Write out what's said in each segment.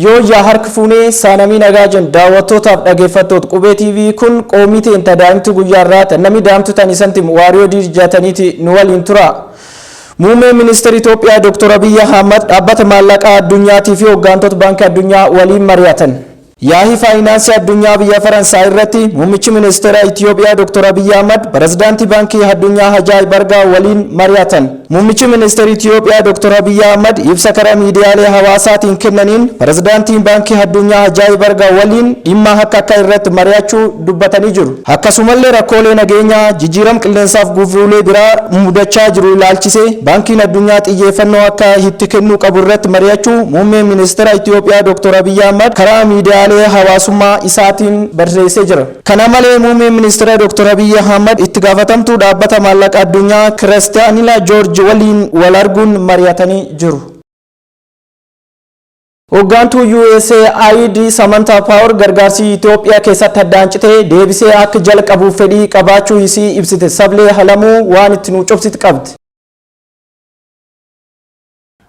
Yoo yaa harka fuunee saanamii nagaajan daawwattootaaf dhaggeeffattoota qubee TV kun qoomitiin tadaa'imtu guyyaarraa namni daamtu tan isantim waariyoo diijataniiti nu waliin tura. Muummeen ministeera Itoophiyaa Dr. Abiy Ahmed dhaabbata maallaqaa addunyaatii fi hooggantoota baankii addunyaa waliin mari'atan. Yaa'ii faayinaansii addunyaa biyya Faransaay irratti muummichi ministeera Itoophiyaa Dr. Abiy Ahmed pirezidaantii baankii addunyaa Hajaayi Bargaa waliin mari'atan. Muummichi ministeera Itoophiyaa Dr. Abiy Ahmed ibsa karaa miidiyaalee hawaasaatiin kennaniin pirezidaantiin baankii addunyaa Hajaayi Bargaa waliin dhimma akka irratti mari'achuu dubbatanii jiru. Akkasumallee rakkoolee nageenyaa jijjiirama qilleensaaf gufuulee biraa mudachaa jiru ilaalchisee baankiin addunyaa xiyyeeffannoo akka itti kennuu qabu irratti mari'achuu muummeen ministeera Itoophiyaa Dr. Abiy Ahmed karaa miidiyaalee hawaasummaa isaatiin barreessee jira. Kana malee muummeen ministeera Dr. Abiy Ahmed itti gaafatamtuu dhaabbata maallaqa addunyaa Kiristaanila Joorji waliin wal arguun mari'atanii jiru. Hooggantuu USAID Samantha Power gargaarsi Itoophiyaa keessatti addaan citee deebisee akka jalqabuuf fedhii qabaachuu isii ibsite. Sablee Halamuu waan itti nu cobsitu qabdi.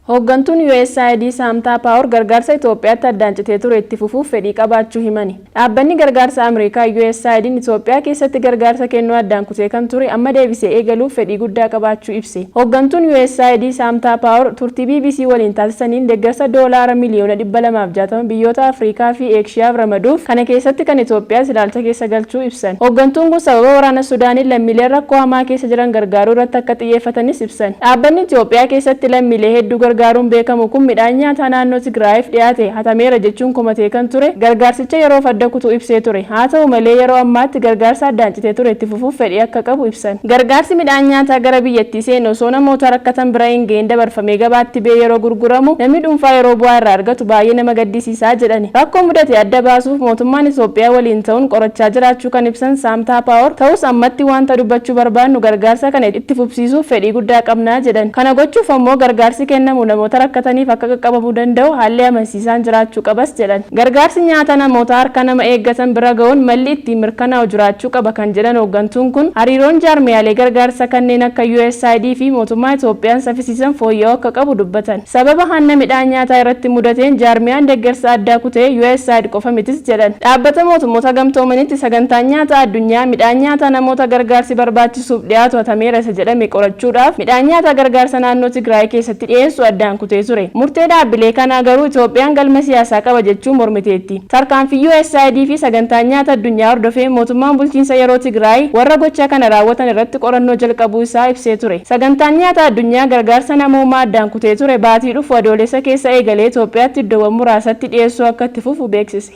Hooggantuun USAID Samantha Power gargaarsa Itoophiyaatti addaan citee ture itti fufuuf fedhii qabaachuu himani. Dhaabbanni gargaarsa Ameerikaa USAID Itoophiyaa keessatti gargaarsa kennuu addaan kutee kan ture amma deebisee eegaluuf fedhii guddaa qabaachuu ibse. Hooggantuun USAID Samantha Power turtii BBC waliin taasisaniin deeggarsa doolaara miliyoona 260 biyyoota Afrikaa fi Eeshiyaaf ramaduuf kana keessatti kan Itoophiyaas ilaalcha keessa galchuu ibsan. Hooggantuun kun sababa waraana Sudaaniin lammiilee rakkoo hamaa keessa jiran gargaaruu irratti akka xiyyeeffatanis ibsan. Dhaabbanni Itoophiyaa keessatti lammiilee hedduu gargaaruun beekamu kun midhaan nyaataa naannoo Tigraayiif dhiyaate hatameera jechuun komatee kan ture gargaarsicha yeroo adda kutuu ibsee ture. Haa ta'u malee yeroo ammaatti gargaarsa addaan citee ture itti fufuuf fedhii akka qabu ibsan. Gargaarsi midhaan nyaataa gara biyyattii seenu osoo namoota rakkatan bira hin ga'in dabarfamee gabaatti ba'ee yeroo gurguramu namni dhuunfaa yeroo bu'aa irraa argatu baay'ee nama gaddisiisaa jedhani. Rakkoo mudate adda baasuuf mootummaan Itoophiyaa waliin ta'uun qorachaa jiraachuu kan ibsan Samantha Power ta'us ammatti wanta dubbachuu barbaannu gargaarsa kana itti fufsiisuuf fedhii guddaa qabnaa jedhan. Kana gochuuf ammoo gargaarsi kennamu namoota rakkataniif akka qaqqabamuu danda'u haalli amansiisaan jiraachuu qabas jedhan. Gargaarsi nyaata namoota harka nama eeggatan bira ga'uun malli ittiin mirkanaa'u jiraachuu qaba kan jedhan hooggantuun kun hariiroon jaarmiyaalee gargaarsa kanneen akka USAID fi mootummaa Itoophiyaan saffisiisan fooyya'uu akka qabu dubbatan. Sababa hanna midhaan nyaataa irratti mudateen jaarmiyaan deeggarsa addaa kutee USAID qofa mitis jedhan. Dhaabbata mootummoota gamtoomanitti sagantaan nyaata addunyaa midhaan nyaataa namoota gargaarsi barbaachisuuf dhiyaatu hatameera isa jedhame qorachuudhaaf midhaan nyaataa gargaarsa naannoo Tigraay keessatti dhiyeessu addaan kutee ture. Murtee dhaabbilee kanaa garuu Itoophiyaan galma siyaasaa qaba jechuun mormiteetti. Tarkaanfii USAID fi sagantaan nyaata addunyaa hordofee mootummaan bulchiinsa yeroo Tigraay warra gochaa kana raawwatan irratti qorannoo jalqabuu isaa ibsee ture. Sagantaan nyaata addunyaa gargaarsa namoomaa addaan kutee ture baatii dhufu adoolessa keessa eegalee Itoophiyaatti iddoowwan muraasatti dhiyeessuu akka itti fufu beeksise.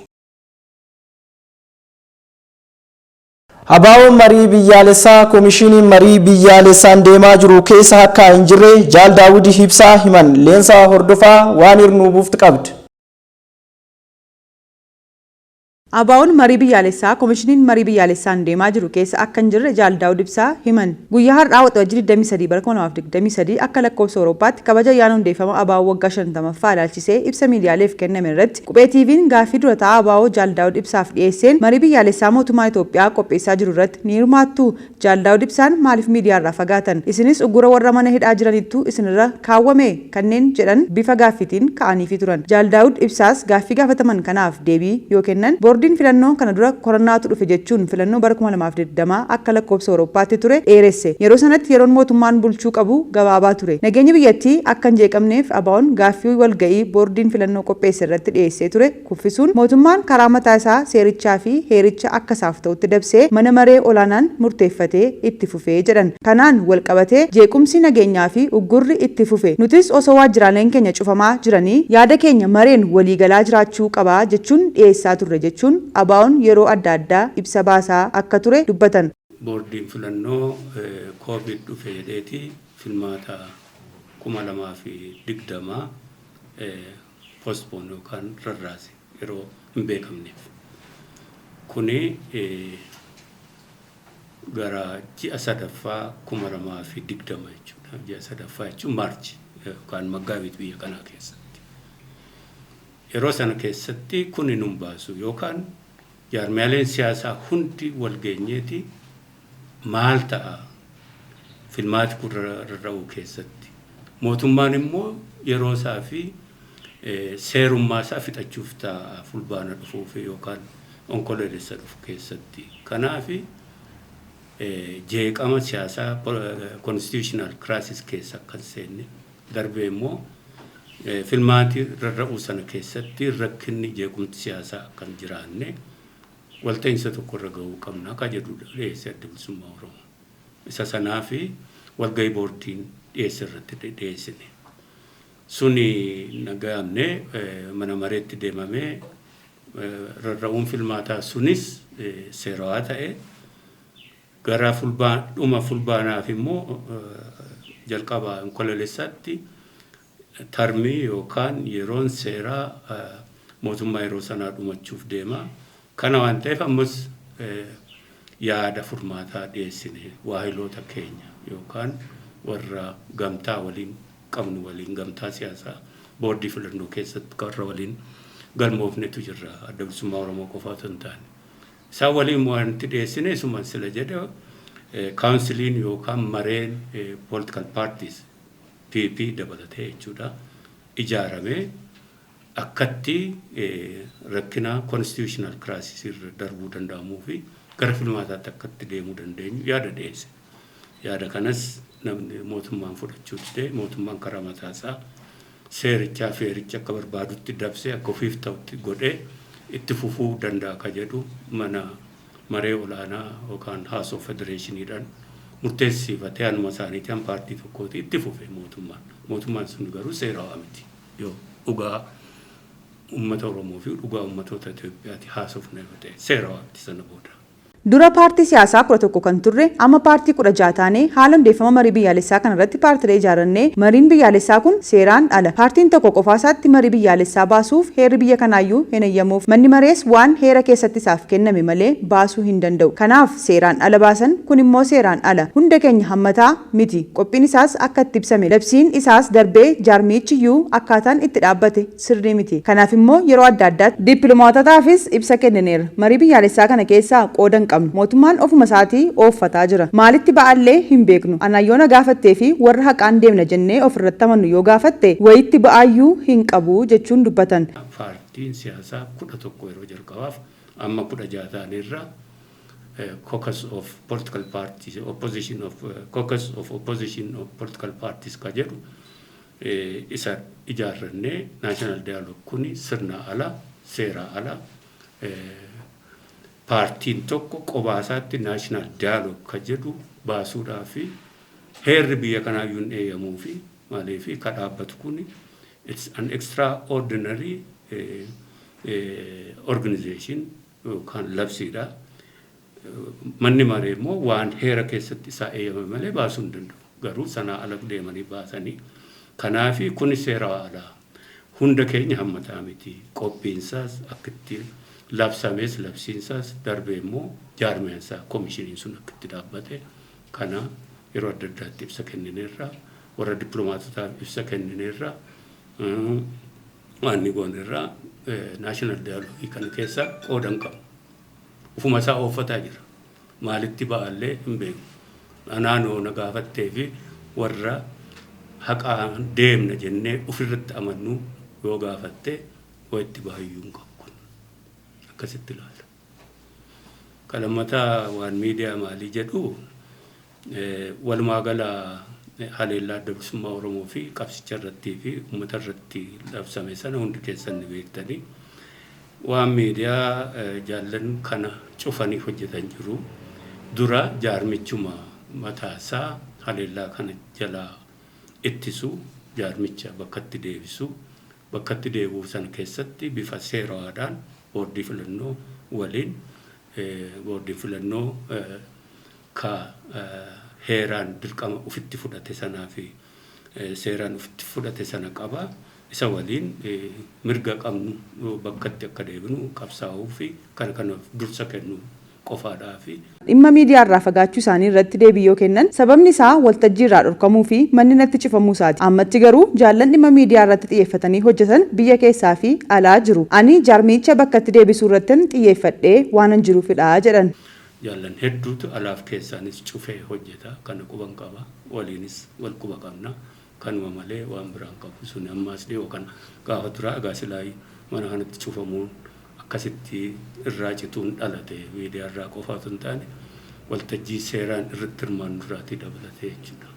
Abaawoon marii biyyaalessaa koomishiniin marii biyyaalessaan deemaa jiru keessa akka hin jirre Jaal Daawud Ibsaa himan. Leensaa hordofaa waan hirnuu buuftu qabdi. Abaawoon marii biyyaalessaa koomishiniin marii biyyaalessaan deemaa jiru keessa akka hin jirre Jaal Daawud Ibsaa himan. Guyyaa har'aa waxabajjii 23 bara 2023 akka lakkoofsa Awuroopaatti kabaja ayyaana hundeeffama Abaawoo waggaa 50ffaa ilaalchisee ibsa miidiyaaleef kenname irratti qubee TV'n gaaffii dura taa'aa Abaawoo Jaal Daawud Ibsaaf dhiyeesseen marii biyyaalessaa mootummaa Itoophiyaa qopheessaa jiru irratti ni hirmaattu. Jaal Daawud Ibsaan maaliif miidiyaarraa fagaatan? Isinis uggura warra mana hidhaa jiranittu isinirra kaawwame kanneen jedhan bifa gaaffiitiin ka'aniifi turan. Jaal Daawud Ibsaas gaaffii gaafataman kanaaf deebii yoo kennan boordiin filannoo kana dura koronaatu dhufe jechuun filannoo bara 2020 akka lakkoofsa Awurooppaatti ture dheeresse. Yeroo sanatti yeroon mootummaan bulchuu qabu gabaabaa ture. Nageenyi biyyattii akka hin jeeqamneef Abaawoon gaaffii walga'ii boordiin filannoo qopheesse irratti dhiyeessee ture kuffisuun mootummaan karaa mataa isaa seerichaa fi heericha akka isaaf ta'utti dabsee mana maree olaanaan murteeffatee itti fufee jedhan. Kanaan wal qabatee jeequmsi nageenyaa fi uggurri itti fufe. Nutis osoo waajjiraaleen keenya cufamaa jiranii yaada keenya mareen waliigalaa jiraachuu qabaa jechuun dhiyeessaa turre jechuun Abaawoon yeroo adda addaa ibsa baasaa akka ture dubbatan. Boordiin filannoo COVID dhufe jedheeti filmaata 2020 postpone yookaan rarraase yeroo hin beekamneef. Kuni gara ji'a sadaffaa 2020 jechuudha. Ji'a sadaffaa jechuun Maarchi yookaan Maggaabit biyya kanaa keessatti. Yeroo sana keessatti kuni nun baasu yookaan jaarmiyaaleen siyaasaa hundi wal geenyeeti maal ta'a filmaati kun rarra'uu keessatti. Mootummaan immoo yeroo isaa fi seerummaa isaa fixachuuf ta'a fulbaana dhufuuf yookaan onkoloolessa dhufu keessatti. Kanaaf jeeqama siyaasaa constitutional crisis keessa kan seenne darbee immoo filmaatii rarra'uu sana keessatti rakkinni jeequmti siyaasaa kan jiraanne walta'iinsa tokko irra gahuu qabna akka jedhudha dhiyeessee adda bilisummaa Oromoo. Isa sanaa fi walgahii boordiin dhiyeesse irratti dhiyeessine. Suni nagaamne mana mareetti deemamee rarra'uun filmaataa sunis seerawaa ta'e gara dhuma fulbaanaaf immoo jalqaba onkoloolessaatti tarmii yookaan yeroon seeraa mootummaa yeroo sanaa dhumachuuf deema. Kana waan ta'eef ammas yaada furmaataa dhiyeessine waahiloota keenya yookaan warra gamtaa waliin qabnu waliin gamtaa siyaasaa boordii filannoo keessatti warra waliin galmoofnetu jirra adda bilisummaa Oromoo qofaa osoo hin taane. Isaan waliin wanti dhiyeessine isumaan sila jedhe kaawunsiliin yookaan mareen political parties PP dabalatee jechuudha ijaaramee akkatti rakkina constitutional crisis irra darbuu danda'amuu fi gara filmaataatti akkatti deemuu dandeenyu yaada dhiyeesse. Yaada kanas namni mootummaan fudhachuu dide mootummaan karaa mataasaa seerichaa fi heericha akka barbaadutti dabsee akka ofiif ta'utti godhee itti fufuu danda'a ka jedhu mana maree olaanaa yookaan House of Federationiidhaan murteessifatee anuma isaaniitiin paartii tokkooti itti fufe mootummaan. Mootummaan sun garuu seerawaa miti. Yoo dhugaa uummata Oromoo fi dhugaa uummatoota Itoophiyaatti haasofne yoo ta'e seerawaa miti sana booda. Dura paartii siyaasaa 11 kan turre amma paartii 16 taanee haala hundeeffama marii biyyaalessaa kanarratti paartilee ijaarannee mariin biyyaalessaa kun seeraan ala paartiin tokko qofaasaatti marii biyyaalessaa baasuuf heerri biyya kanaayyuu hin eeyyamuuf manni marees waan heera keessatti isaaf kenname malee baasuu hin danda'u. Kanaaf seeraan ala baasan kun immoo seeraan ala hunda keenya hammataa miti qophiin isaas akka itti ibsame labsiin isaas darbee jaarmichiyyuu akkaataan itti dhaabbate sirrii miti. Kanaaf immoo yeroo adda addaatti dippiloomaatotaafis ibsa kennineera marii biyyaalessaa kana keessaa qoodan mootummaan ofuma isaatii ooffataa jira. Maalitti ba'allee hin beeknu. Anayyoona gaafattee fi warra haqaan deemna jennee ofirratti amannu yoo gaafatte wayitti ba'aayyuu hin qabu jechuun dubbatan. Paartiin siyaasaa 11 yeroo jalqabaaf amma 16 ta'anirra caucus of political parties opposition of caucus of opposition of political parties ka jedhu isa ijaarrannee national dialogue kuni sirna ala seera ala paartiin tokko qobaasaatti national dialogue ka jedhu baasuudhaa fi heerri biyya kanaayyuu hin eeyyamuu fi maaliif ka dhaabbatu kuni it's an extraordinary organization yookaan labsiidha. Manni maree immoo waan heera keessatti isaa eeyyame malee baasuu hin danda'u. Garuu sanaa ala deemanii baasanii. Kanaaf kuni seera alaa hunda keenya hammataa miti. Qophiinsaas akkatti labsamees labsiinsaas darbee immoo jaarmeensaa koomishiniin sun akkatti dhaabbate kana yeroo adda addaatti ibsa kennineerra warra dippiloomaatotaaf ibsa kennineerra waan ni goonerra national dialogue kana keessa qoodan qabu. Ufuma isaa ooffataa jira. Maalitti ba'allee hin beeku. Anaanoo na gaafattee fi warra haqaan deemna jennee ofirratti amannu yoo gaafatte wayitti baayyuu hin qabu. Akkasitti ilaala. Kalammataa waan miidiyaa maalii jedhu walumaa gala haleellaa adda bilisummaa Oromoo fi qabsicha irratti fi uummata irratti labsame sana hundi keessan ni beektanii waan miidiyaa jaallan kana cufanii hojjetan jiru dura jaarmichuma mataasaa haleellaa kana jalaa ittisu jaarmicha bakkatti deebisu bakkatti deebuu sana keessatti bifa seeraadhaan boordii filannoo waliin boordii filannoo ka heeraan dirqama ufitti fudhate sanaa fi seeraan ufitti fudhate sana qaba isa waliin mirga qabnu bakkatti akka deebinu qabsaa'uu fi kana dursa kennu qofaadhaa fi dhimma miidiyaa irraa fagaachuu isaanii irratti deebii yoo kennan sababni isaa waltajjii irraa dhorkamuu fi manni natti cufamuu isaati. Ammatti garuu jaallan dhimma miidiyaa irratti xiyyeeffatanii hojjetan biyya keessaa fi alaa jiru. Ani jaarmicha bakkatti deebisuu irratti xiyyeeffadhee waan jiruufidha jedhan. Jaallan hedduutu alaaf keessaanis cufee hojjeta kana quban qaba waliinis wal quba qabna kanuma malee waan biraan qabu sun ammaas dhiyoo kana gaafa turaa egaa silaa mana kanatti cufamuun akkasitti irraa cituun dhalate miidiyaa irraa qofaa osoo hin taane waltajjii seeraan irratti hirmaannu irraatii dabalatee jechuudha.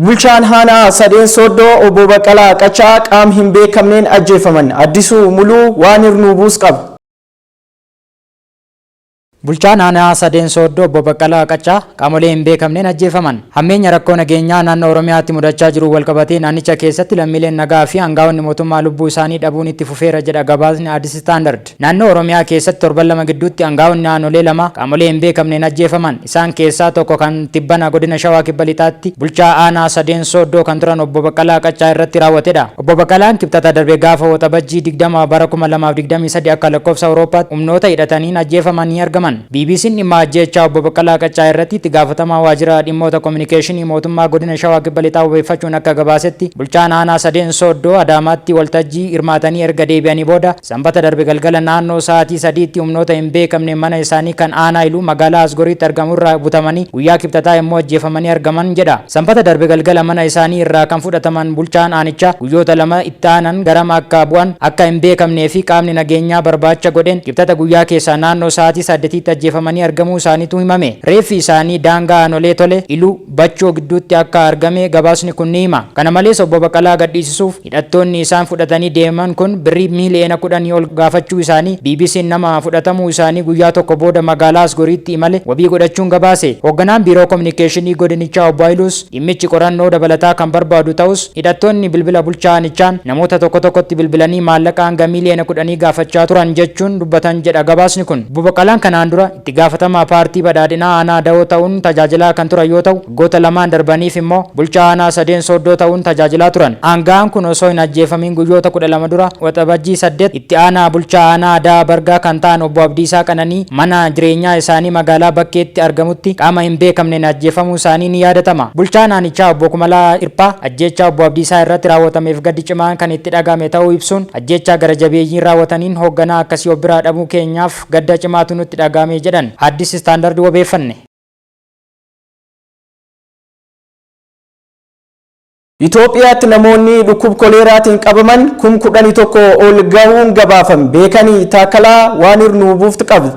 Bulchaan aanaa Sadeen Soddoo obbo Baqqalaa Qachaa qaama hin beekamneen ajjeefaman. Addisuu Muluu waan hirnuu buus qaba. Bulchaan aanaa Sadeen Soddoo obbo Baqqalaa Qachaa qaamolee hin beekamneen ajjeefaman. Hammeenya rakkoo nageenyaa naannoo Oromiyaatti mudachaa jiru walqabatee naannicha keessatti lammiileen nagaa fi aangaa'onni mootummaa lubbuu isaanii dhabuun itti fufeera jedha gabaasni Addis Standard. Naannoo Oromiyaa keessatti torban lama gidduutti aangaa'onni naannolee lama qaamolee hin beekamneen ajjeefaman. Isaan keessaa tokko kan tibbana godina Shawaa Kibba Lixaatti bulchaa aanaa Sadeen Soddoo kan turan obbo Baqqalaa Qachaa irratti raawwatedha. Obbo Baqqalaan kibxata darbe gaafa waxabajjii 20 bara 2023 akka lakkoofsa Awuroopaatti humnoota hidhataniin ajjeefamanii argaman. BBC'n dhimma ajjeechaa obbo Baqqalaa Qachaa irratti itti gaafatamaa waajjira dhimmoota kominikeeshinii mootummaa godina Shawaa Kibba Lixaa wabeeffachuun akka gabaasetti bulchaan aanaa Sadeen Soddoo Adaamaatti waltajjii hirmaatanii erga deebi'anii booda sanbata darbe galgala naannoo sa'aatii 3tti humnoota hin beekamne mana isaanii kan aanaa Iluu magaalaa Asgoriitti argamurraa butamanii guyyaa kibxataa immoo ajjeefamanii argaman jedha. Sanbata darbe galgala mana isaanii irraa kan fudhataman bulchaan aanichaa guyyoota lama itti aanan garama akka bu'an akka hin beekamnee fi qaamni nageenyaa barbaacha godheen kibxata guyyaa keessaa naannoo sa'aatii 8tti ajjeefamanii argamuu isaaniitu himame. Reeffi isaanii daangaa aanolee tole Iluu Bachoo gidduutti akka argame gabaasni kun ni hima. Kana malees obbo Baqqalaa gadhiisisuuf hidhattoonni isaan fudhatanii deeman kun birrii miiliyoona 10 ol gaafachuu isaanii BBC'n nama fudhatamuu isaanii guyyaa tokko booda magaalaa Asgoriitti imale wabii godhachuun gabaase. Hoogganaan biiroo kominikeeshinii godinichaa obbo Hayiluus dhimmichi qorannoo dabalataa kan barbaadu ta'us hidhattoonni bilbila bulchaa aanichaan namoota tokko tokkotti bilbilanii maallaqa hanga miiliyoona 10 gaafachaa turan jechuun dubbatan jedha gabaasni kun. Obbo Baqqalaan kanaan dura itti gaafatamaa paartii badhaadhinaa aanaa Dawoo ta'uun tajaajilaa kan turan yoo ta'u waggoota lamaan darbaniif immoo bulchaa aanaa Sadeen Soddoo ta'uun tajaajilaa turan. Aangaan kun osoo hin ajjeefamin guyyoota 12 dura waxabajjii 8 itti aanaa bulchaa aanaa Adaa Bargaa kan ta'an obbo Abdiisaa Qananii mana jireenyaa isaanii magaalaa Bakkeetti argamutti qaama hin beekamneen ajjeefamuu isaanii ni yaadatama. Bulchaan aanichaa obbo Kumalaa Irpaa ajjeechaa obbo Abdiisaa irratti raawwatameef gaddi cimaan kan itti dhagame ta'uu ibsuun ajjeechaa gara jabeeyyiin raawwataniin hoogganaa akkasii of biraa dhabuu keenyaaf gadda cimaatu nutti dhagame jedhan Addis Standard wabeeffanne. Itoophiyaatti namoonni dhukkuba koleeraatiin qabaman 11,000 ol gahuun gabaafame. Beekanii Taakkalaa waan hirnuu buuftu qabdi.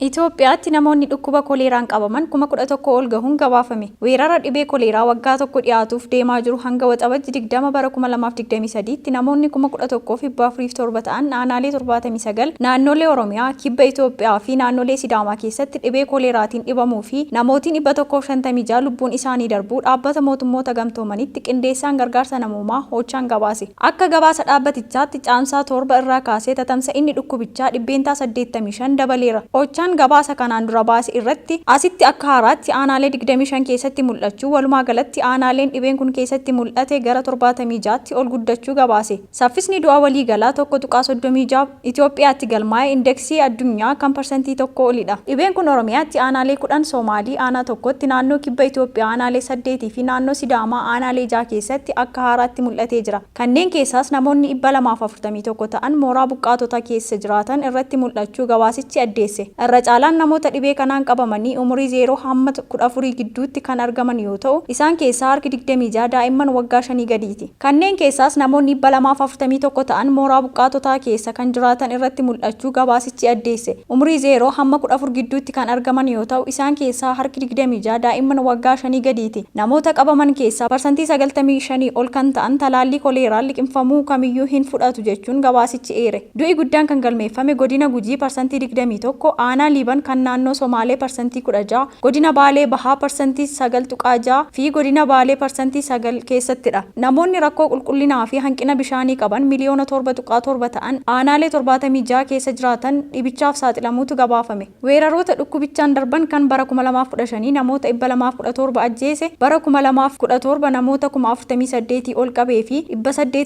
Itoophiyaatti namoonni dhukkuba koleeraan qabaman 11,000 ol gahuun gabaafame. Weerara dhibee koleeraa waggaa tokko dhiyaatuuf deemaa jiru hanga waxabajjii 20 bara 2023tti namoonni 11,407 ta'an aanaalee 79 naannolee Oromiyaa, Kibba Itoophiyaa fi naannolee Sidaamaa keessatti dhibee koleeraatiin dhibamuu fi namootiin 156 lubbuun isaanii darbuu dhaabbata mootummoota gamtoomanitti qindeessaan gargaarsa namoomaa Hoochaan gabaase. Akka gabaasa dhaabbatichaatti caamsaa 7 irraa kaasee tatamsa'inni dhukkubichaa 85% dabaleera. Hoochaan gabaasa kanaan dura baase irratti asitti akka haaraatti aanaalee 25 keessatti mul'achuu walumaa galatti aanaaleen dhibeen kun keessatti mul'ate gara 76tti ol guddachuu gabaase. Saffisni du'a walii galaa 1.36 Itoophiyaatti galmaa'e indeksii addunyaa kan parsantii 1 olidha. Dhibeen kun Oromiyaatti aanaalee 10, Soomaalii aanaa tokkotti, naannoo Kibba Itoophiyaa aanaalee 8 fi naannoo Sidaamaa aanaalee 6 keessatti akka haaraatti mul'atee jira. Kanneen keessaas namoonni 241 ta'an mooraa buqqaatota keessa jiraatan irratti mul'achuu gabaasichi addeesse. Caalaan namoota dhibee kanaan qabamanii umurii 0 hamma 14 gidduutti kan argaman yoo ta'u isaan keessaa harki 26 daa'imman waggaa 5 gadiiti. Kanneen keessaas namoonni 241 ta'an mooraa buqqaatotaa keessa kan jiraatan irratti mul'achuu gabaasichi addeesse. Umurii 0 hamma 14 gidduutti kan argaman yoo ta'u isaan keessaa harki 26 daa'imman waggaa 5 gadiiti. Namoota qabaman keessaa parsantii 95 ol kan ta'an talaallii koleeraan liqimfamuu kamiyyuu hin fudhatu jechuun gabaasichi eere. Du'i guddaan kan galmeeffame godina Gujii parsantii 21, aanaa Liban kan naannoo Somaalee parsantii 16, godina Baalee Bahaa parsantii 9.6 fi godina Baalee parsantii 9 keessattidha. Namoonni rakkoo qulqullinaa fi hanqina bishaanii qaban miliyoona 7.7 ta'an aanaalee 76 keessa jiraatan dhibichaaf saaxilamuutu gabaafame. Weeraroota dhukkubichaan darban kan bara 2015 namoota 217 ajjeese, bara 2017 namoota 48,000 ol qabee fi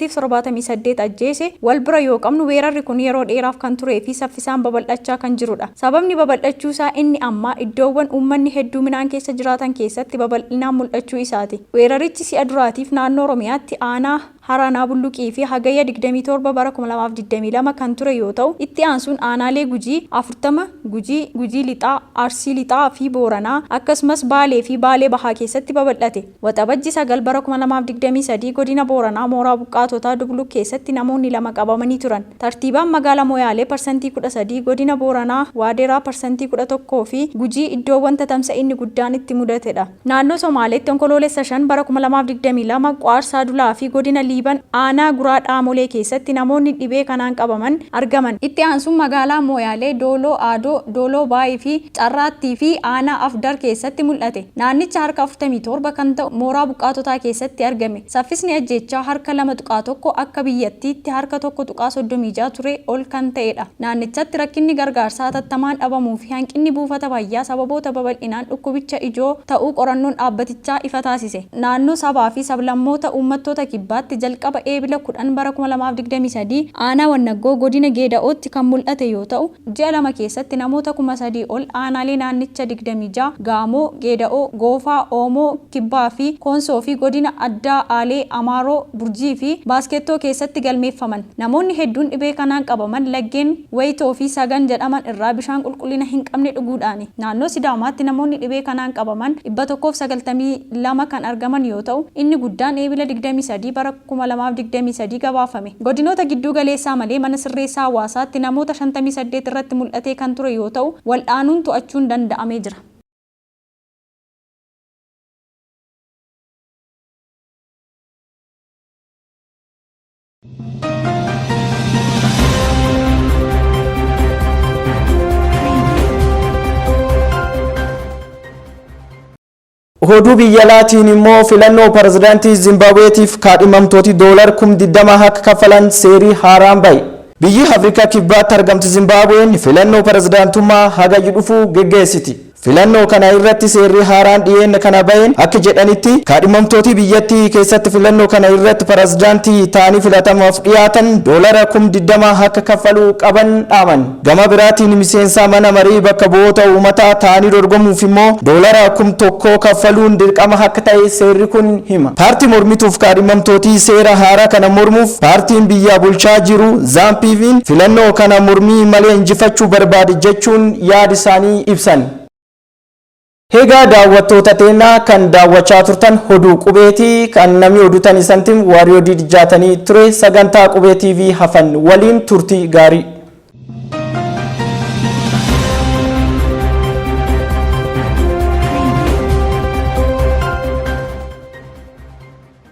878 ajjeese wal bira yoo qabnu weerarri kun yeroo dheeraaf kan turee fi saffisaan babal'achaa kan jirudha. Sababni babal'achuu isaa inni ammaa iddoowwan uummanni hedduminaan keessa jiraatan keessatti babal'inaan mul'achuu isaati. Weerarichi si'a duraatiif naannoo Oromiyaatti aanaa Haranaa Bulluqii fi hagayya 27 bara 2022 kan ture yoo ta'u itti aansuun aanaalee Gujii 40 Gujii Lixaa, Arsii Lixaa fi Booranaa akkasumas Baalee fi Baalee Bahaa keessatti babal'ate. Waxabajji 9 bara 2023 godina Booranaa mooraa buqqaatotaa Dubluk keessatti namoonni 2 qabamanii turan. Tartiibaan magaalaa Moyaalee % 13, godina Booranaa Waaderaa % 11 fi Gujii iddoowwan tatamsa'inni guddaan itti mudatedha. Naannoo Somaaleetti onkoloolessa 5 bara 2022 Qaarsaa Dulaa fi godina Liiban aanaa Guraa Dhaamolee keessatti namoonni dhibee kanaan qabaman argaman. Itti aansuun magaalaa Moyaalee Dooloo Aadoo, Dooloo Baayii fi Carraattii fi aanaa Afdar keessatti mul'ate. Naannicha harka 47 kan ta'u mooraa buqqaatotaa keessatti argame. Saffisni ajjechaa harka 2.1 akka biyyattiitti harka 1.36 ture ol kan ta'edha. Naannichatti rakkinni gargaarsaa hatattamaan dhabamuu fi hanqinni buufata fayyaa sababoota babal'inaan dhukkubicha ijoo ta'uu qorannoon dhaabbatichaa ifa taasise. Naannoo sabaa fi sablammoota uummattoota kibbaatti jalqaba eebila 10 bara 2023 aanaa Wannaggoo godina Geeda'ootti kan mul'ate yoo ta'u ji'a 2 keessatti namoota 3,000 ol aanaalee naannicha 26 Gaamoo, Geeda'oo, Goofaa, Oomoo, Kibbaa fi Koonsoo fi godina Addaa Aalee, Amaaroo, Burjii fi Baaskettoo keessatti galmeeffaman. Namoonni hedduun dhibee kanaan qabaman laggeen Wayitoo fi Sagan jedhaman irraa bishaan qulqullina hin qabne dhuguudhaani. Naannoo Sidaamaatti namoonni dhibee kanaan qabaman 192 kan argaman yoo ta'u inni guddaan eebila 23 bara 2023 gabaafame. Godinoota gidduu galeessaa malee mana sirreessaa hawaasaatti namoota 58 irratti mul'atee kan ture yoo ta'u waldhaanuun to'achuun danda'amee jira. Oduu biyya alaatiin immoo filannoo pirezidaantii Zimbaabuweetiif kaadhimamtooti $20 akka kaffalan seerii haaraan bahe. Biyyi Afrikaa kibbaatti argamtu Zimbaabuween filannoo pirezidaantummaa hagayya dhufu geggeessiti. Filannoo kana irratti seerri haaraan dhiyeenya kana baheen akka jedhanitti kaadhimamtooti biyyattii keessatti filannoo kana irratti pirezidaantii ta'anii filatamaaf dhiyaatan $20,000 akka kaffaluu qaban dhaaman. Gama biraatiin miseensa mana marii bakka bu'oota uummataa ta'anii dorgomuuf immoo $100,000 kaffaluun dirqama akka ta'e seerri kun hima. Paartii mormituuf kaadhimamtooti seera haaraa kana mormuuf paartiin biyya bulchaa jiru ZANU-PF'n filannoo kana mormii malee injifachuu barbaade jechuun yaada isaanii ibsan. Hegaa daawwattoota teenyaa kan daawwachaa turtan oduu qubeetii kan namni oduutan isantiin waariyoo didjaatanii ture sagantaa qubee TV hafan waliin turtii gaarii.